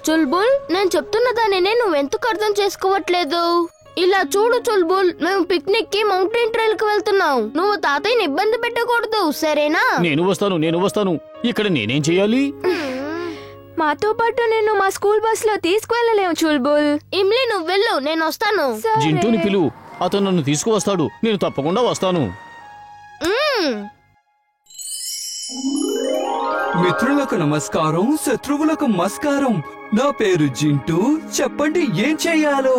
చుల్బుల్, నేను చెప్తున్న దానినే నువ్వెందుకు అర్థం చేసుకోవట్లేదు? ఇలా చూడు చుల్బుల్, మేము పిక్నిక్ కి మౌంటైన్ ట్రైల్ కి వెళ్తున్నాం. నువ్వు తాతయ్యని ఇబ్బంది పెట్టకూడదు, సరేనా? నేను వస్తాను. ఇక్కడ నేనేం చేయాలి? మాతో పాటు నేను మా స్కూల్ బస్ లో తీసుకువెళ్ళలేము చుల్బుల్. ఇమ్లీ నువ్వు వెళ్ళు, నేను వస్తాను. జింటూని పిలువు, అతను నన్ను తీసుకువస్తాడు. నేను తప్పకుండా వస్తాను. మిత్రులకు నమస్కారం, శత్రువులకు నమస్కారం. నా పేరు జింటూ. చెప్పండి ఏం చెయ్యాలో.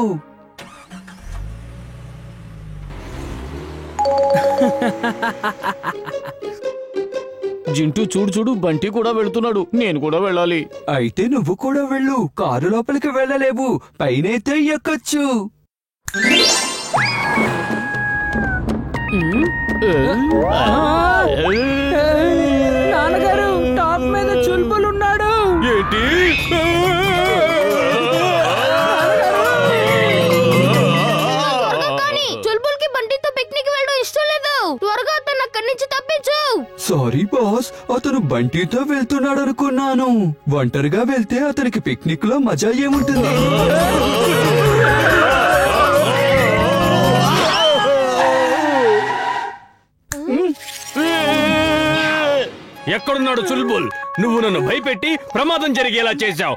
జింటూ చూడు, బంటి కూడా వెళ్తున్నాడు. నేను కూడా వెళ్ళాలి. అయితే నువ్వు కూడా వెళ్ళు. కారు లోపలికి వెళ్ళలేవు, పైనైతే ఎక్కొచ్చు. నాన్నగారు, టాప్ మీద చుల్బుల్ ఉన్నాడు. ఏంటి? చుల్బుల్ కి బంటితో పిక్నిక్ వెళ్ళడం ఇష్టం లేదు. త్వరగా అతను అక్కడి నుంచి తప్పించు. సారీ బాస్, అతను బంటితో వెళ్తున్నాడు అనుకున్నాను. ఒంటరిగా వెళ్తే అతనికి పిక్నిక్ లో మజా ఏముంటుంది? ఎక్కడున్నాడు చుల్బుల్? నువ్వు నన్ను భయపెట్టి ప్రమాదం జరిగేలా చేశావు.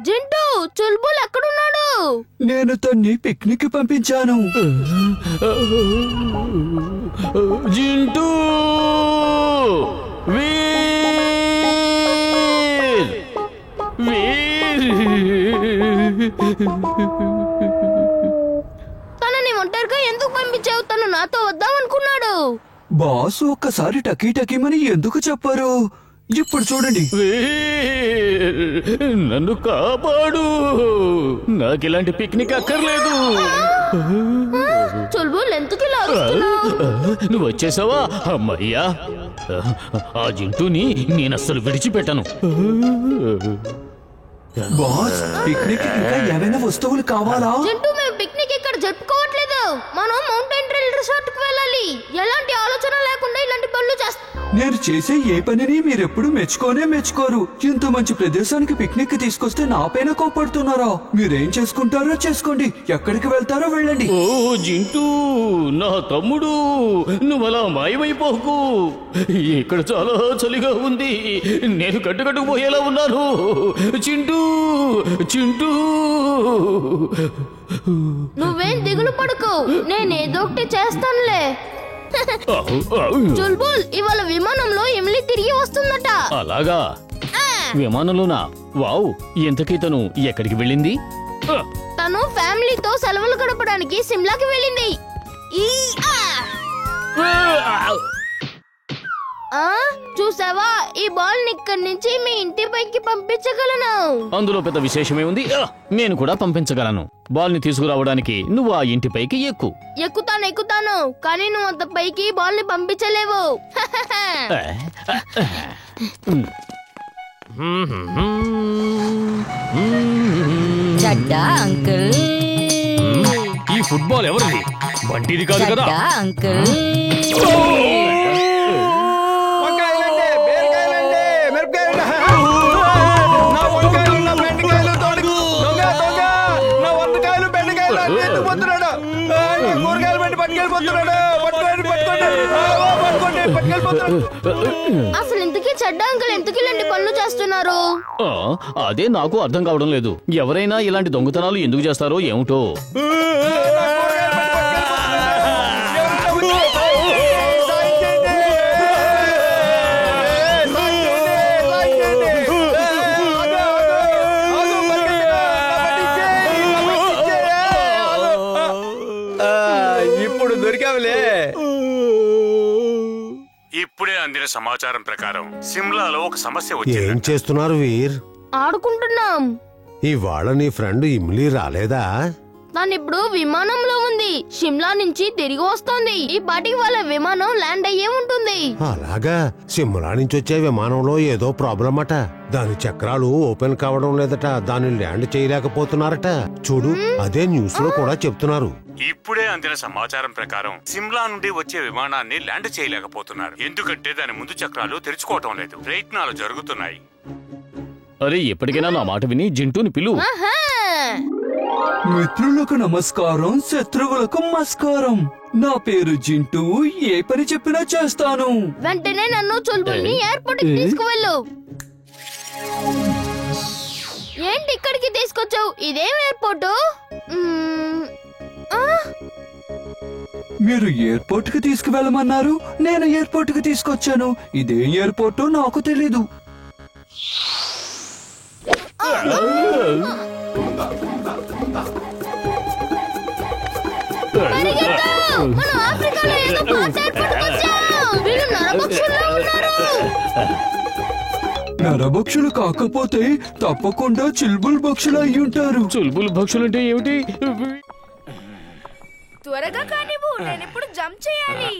జింటూ, చుల్బుల్ ఎక్కడున్నాడు? నేను తన్ని పిక్నిక్ పంపించాను. జింటూ! తనని ఒంటరిగా ఎందుకు పంపించావు? తను నాతో వద్దామనుకున్నాడు. బాస్ ఒక్కసారి టకీమని ఎందుకు చెప్పారు? ఇప్పుడు చూడండి. నన్ను కాపాడు, నాకిలాంటి పిక్నిక్ అక్కర్లేదు. చుల్బుల్ ఎందుకు ఇలా అరుస్తున్నావ్? నువ్వు వచ్చేసావా? అమ్మయ్యా, ఆ జింటూని నేనస్సలు విడిచిపెట్టను. బాస్, పిక్నిక్ ఇంకా ఏమైనా వస్తువులు కావాలా? జింటూ, మేము పిక్నిక్ ఇక్కడ జరుపుకోవట్లేదు. మనం మౌంటైన్ ట్రైల్ రిసార్ట్ కు వెళ్ళాలి. ఎలాంటి ఆలోచన లేకుండా ఇలాంటి పనులు చేస్తా. నేను చేసే ఏ పనిని మీరెప్పుడు మెచ్చుకోరు. ఇంత మంచి ప్రదేశానికి పిక్నిక్ తీసుకొస్తే నా పైన కోపడుతున్నారా? మీరేం చేసుకుంటారో చేసుకోండి, ఎక్కడికి వెళ్తారో వెళ్ళండి. ఓ జింటూ, నా తమ్ముడు, నువ్వలా మాయమైపోకు. ఇక్కడ చాలా చలిగా ఉంది. నేను కట్టుకుపోయేలా ఉన్నాను. చింటూ, నువ్వేం దిగులు పడుకో, నేనేదో ఒకటి చేస్తానులే. చుల్బుల్, ఇవాళ విమానంలో ఎమిలీ తిరిగి వస్తుందట. అలాగా? విమానంలోనా? వావ్, ఇంతకీ తను ఎక్కడికి వెళ్ళింది? తను ఫ్యామిలీతో సెలవులు గడపడానికి సిమ్లాకి వెళ్ళింది. చూసావా, ఈ బాల్ ఇక్కడి నుంచి మీ ఇంటి పైకి పంపించగలను. అందులో పెద్ద విశేషమే ఉంది. నేను కూడా పంపించగలను. బాల్ ని తీసుకురావడానికి నువ్వు ఆ ఇంటి పైకి ఎక్కుతాను, కానీ నువ్వు అంత పైకి బాల్ ని పంపించలేవు. చడ్డా అంకుల్, ఈ ఫుట్బాల్ ఎవరిది? బంటిది కాదు కదా? అంకుల్, అసలు ఇంతకీ చెడ్డ అంకుల్ ఎందుకు ఇలాంటి పనులు చేస్తున్నారు? అదే నాకు అర్థం కావడం లేదు. ఎవరైనా ఇలాంటి దొంగతనాలు ఎందుకు చేస్తారో ఏమిటో. ఇప్పుడు దొరికావులే. ఇప్పుడే అందిన సమాచారం ప్రకారం సిమ్లాలో ఒక సమస్య వచ్చింది. ఏం చేస్తున్నారు వీర్? ఆడుకుంటున్నాం. ఇవాళ నీ ఫ్రెండ్ ఇమ్లీ రాలేదా? తను ఇప్పుడు విమానంలో ఉంది. షిమ్లా నుంచి తిరిగి వస్తోంది. ఈ పాటికి వాళ్ళ విమానం ల్యాండ్ అయ్యే ఉంటుంది. అలాగా? సిమ్లా నుంచి వచ్చే విమానంలో ఏదో ప్రాబ్లం అట. దాని చక్రాలు ఓపెన్ కావడం లేదట. దాన్ని ల్యాండ్ చేయలేకపోతున్నారట. చూడు, అదే న్యూస్ లో కూడా చెప్తున్నారు. ఇప్పుడే అందిన సమాచారం ప్రకారం సిమ్లా నుండి వచ్చే విమానాన్ని ల్యాండ్ చేయలేకపోతున్నారు. ఎందుకంటే దాని ముందు చక్రాలు తెరుచుకోవటం లేదు. ప్రయత్నాలు జరుగుతున్నాయి. అరే ఎప్పటికైనా నా మాట విని జింటూని పిలు. ఆహా! మిత్రులకు నమస్కారం, శత్రువులకు మస్కారం. నా పేరు జింటూ, ఏ పని చెప్పినా చేస్తాను. వెంటనే నన్ను చుల్బుల్ని ఎయిర్పోర్ట్ కి తీసుకువెళ్ళు. ఏంటి ఇక్కడికి తీసుకొచ్చావు? ఇదేం ఎయిర్పోర్టు? మీరు ఎయిర్పోర్ట్ కి తీసుకువెళ్ళమన్నారు, నేను ఎయిర్పోర్ట్ కి తీసుకొచ్చాను. ఇదే ఎయిర్పోర్టు నాకు తెలీదు. పరిగెత్తు! మనం ఆఫ్రికాలో ఏదో పాత ఎయిర్పోర్ట్కి వచ్చాం. వీళ్ళు నరభక్షుల్లా ఉన్నారు. నరభక్షులు కాకపోతే తప్పకుండా చిల్బుల్ భక్షులు అయి ఉంటారు. చుల్బుల్ భక్షులంటే ఏమిటి? త్వరగా కానివ్వు, నేను ఇప్పుడు జంప్ చేయాలి.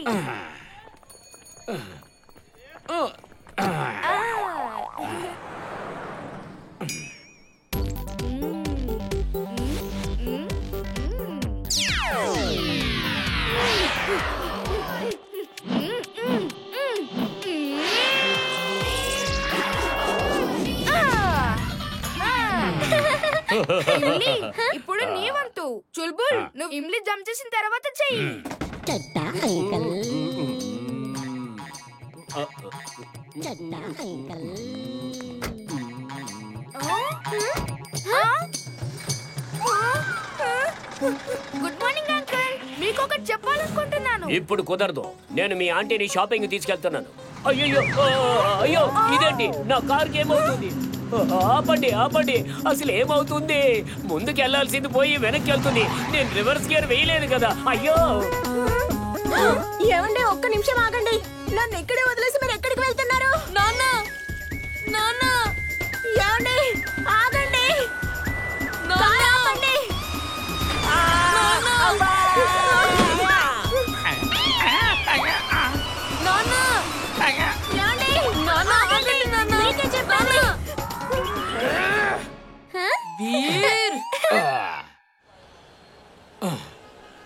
ఇమ్లీ, ఇప్పుడు నీ వంతు. చుల్బుల్, నువ్వు ఇమ్లీ జంప్ చేసిన తర్వాత చెయ్యి. చట్టా అంకల్ చట్టా అంకల్ గుడ్ మార్నింగ్ అంకల్. మీకు ఒకటి చెప్పాలనుకుంటున్నాను. ఇప్పుడు కుదరదు. నేను మీ ఆంటీని షాపింగ్ తీసుకెళ్తున్నాను. అయ్యో అయ్యో, ఇదేంటి నా కార్కి ఏమవుతుంది? ఆపండి ఆపండి, అసలు ఏమవుతుంది? ముందుకు వెళ్లాల్సింది పోయి వెనక్కి వెళ్తుంది. నేను రివర్స్ గేర్ వేయలేదు కదా. అయ్యో ఏమండి, ఒక్క నిమిషం ఆగండి. నన్ను ఎక్కడే వదిలేసి మీరు ఎక్కడికి వెళ్తున్నారు? నాన్న నాన్న, ఏమండి ఆగండి. ఆపండి.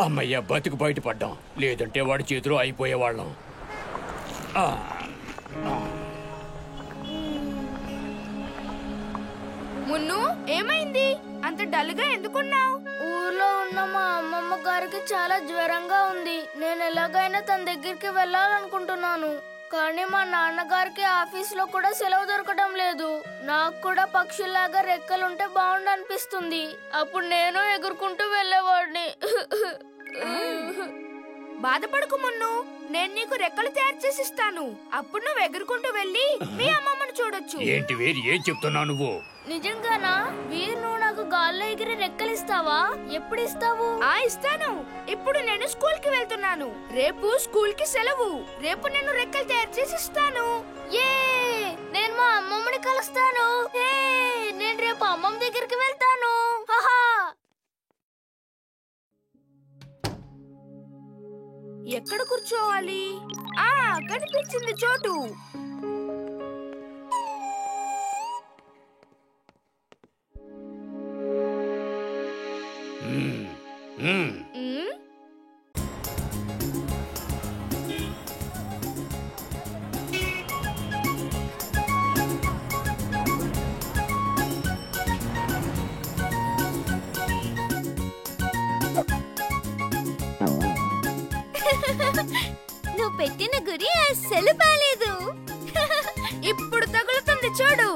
అమ్మయ్య, బతికి బయటపడ్డాం. లేదంటే వాడి చేతిలో అయిపోయేవాళ్ళం. మున్ను, ఏమైంది? అంత డల్ గా ఎందుకున్నావు? ఊర్లో ఉన్న మా అమ్మమ్మ గారికి చాలా జ్వరంగా ఉంది. నేను ఎలాగైనా తన దగ్గరికి వెళ్ళాలనుకుంటున్నాను. కానీ మా నాన్నగారికి ఆఫీస్ లో కూడా సెలవు దొరకడం లేదు. నాకు కూడా పక్షుల్లాగా రెక్కలుంటే బాగుండు అనిపిస్తుంది. అప్పుడు నేను ఎగురుకుంటూ వెళ్ళేవాడిని. బాధపడకు మున్ను, నేను నీకు రెక్కలు తయారు చేసి ఇస్తాను. అప్పుడు నువ్వు ఎగురుకుంటూ వెళ్ళి మీ అమ్మమ్మను చూడొచ్చు. ఏంటి వేరు, ఏం చెప్తున్నావు నువ్వు? నిజంగానా వీరు? నువ్వు నాకు గాల్లో ఎగిరి రెక్కలిస్తావా? ఎప్పుడు ఇస్తావు? ఇస్తాను. ఇప్పుడు నేను స్కూల్ కి వెళ్తున్నాను. రేపు స్కూల్ కి సెలవు. రేపు నేను రెక్కలు తయారు చేసి ఇస్తాను. ఏ నేను మా అమ్మమ్మని కలుస్తాను. నేను రేపు అమ్మమ్మ దగ్గరికి వెళ్తాను. ఎక్కడ కూర్చోవాలి? కనిపించింది చోటు. నువ్వు పెట్టిన గురి అస్సలు బాలేదు. ఇప్పుడు తగులుతుంది చూడు.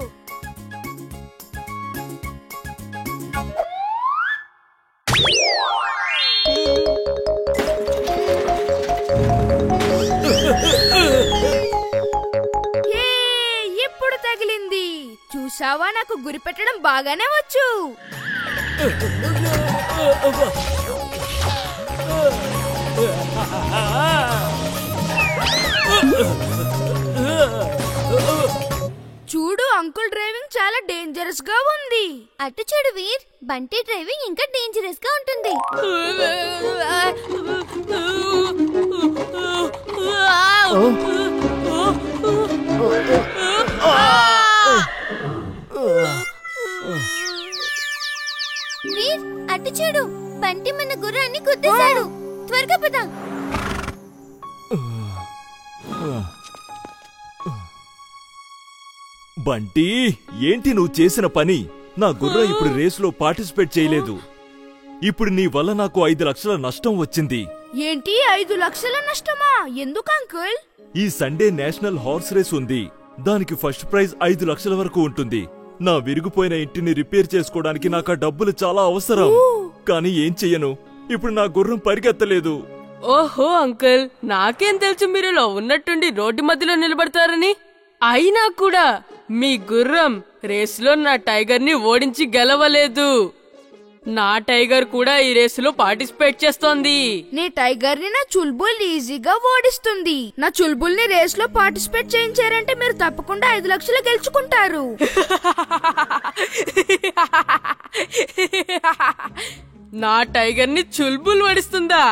ఇప్పుడు తగిలింది. చూసావా, నాకు గురి పెట్టడం బాగానే వచ్చు. చూడు, అంకుల్ డ్రైవింగ్ చాలా డేంజరస్ గా ఉంది. అటు చూడు వీర్, బంటి డ్రైవింగ్ ఇంకా డేంజరస్ గా ఉంటుంది. వీర్, అటు చూడు, బంటి మన గుర్రాన్ని గుద్దేశాడు. త్వరగా పద. బంటి, ఏంటి నువ్వు చేసిన పని? నా గుర్రం ఇప్పుడు రేసులో పార్టిసిపేట్ చేయలేదు. ఇప్పుడు నీ వల్ల నాకు 5 లక్షల నష్టం వచ్చింది. ఏంటి 5 లక్షల నష్టమా? ఎందుకు అంకుల్? ఈ సండే నేషనల్ హార్స్ రేస్ ఉంది. దానికి ఫస్ట్ ప్రైజ్ 5 లక్షల వరకు ఉంటుంది. నా విరిగిపోయిన ఇంటిని రిపేర్ చేసుకోవడానికి నాకు ఆ డబ్బులు చాలా అవసరం. కానీ ఏం చెయ్యను, ఇప్పుడు నా గుర్రం పరిగెత్తలేదు. ఓహో అంకుల్, నాకేం తెలుసు మీరు ఇలా ఉన్నట్టుండి రోడ్డు మధ్యలో నిలబడతారని. అయినా కూడా మీ గుర్రం రేసులో నా టైగర్ ని ఓడించి గెలవలేదు. నా టైగర్ కూడా ఈ రేసులో పార్టిసిపేట్ చేస్తోంది. నీ టైగర్ ని నా చుల్బుల్ ఈజీగా ఓడిస్తుంది. నా చుల్బుల్ ని రేస్ లో పార్టిసిపేట్ చేయించారంటే మీరు తప్పకుండా 5 లక్షలు గెలుచుకుంటారు. నా టైగర్ ని చుల్బుల్ ఓడిస్తుందా?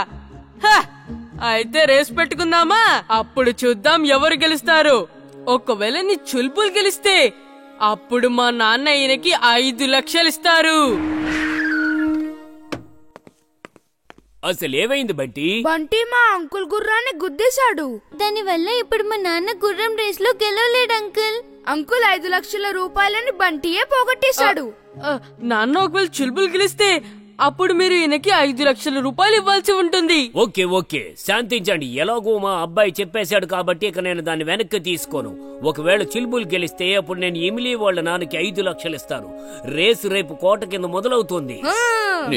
అయితే రేస్ పెట్టుకుందామా? అప్పుడు చూద్దాం ఎవరు గెలుస్తారు. ఒకవేళ నీ చుల్బుల్ గెలిస్తే అప్పుడు మా నాన్న ఈయనకి 5 లక్షలు ఇస్తారు. అసలేమైంది బంటి? బంటి మా అంకుల్ గుర్రాన్ని గుద్దేశాడు. దానివల్ల ఇప్పుడు మా నాన్న గుర్రం రేస్ లో గెలవలేడు అంకుల్. అంకుల్ 5 లక్షల రూపాయలని బంటియే పోగొట్టేశాడు. నాన్న ఒకవేళ చుల్బుల్ గెలిస్తే అప్పుడు మీరు ఈయనకి 5 లక్షల రూపాయలు ఇవ్వాల్సి ఉంటుంది. ఓకే ఓకే, శాంతించండి. ఎలాగో మా అబ్బాయి చెప్పేశాడు కాబట్టి ఇక నేను దాన్ని వెనక్కి తీసుకోను. ఒకవేళ చిల్బుల్ గెలిస్తే అప్పుడు నేను ఎమిలీ వాళ్ళ నాన్నకి 5 లక్షలు ఇస్తాను. రేసు రేపు కోట కింద మొదలవుతుంది.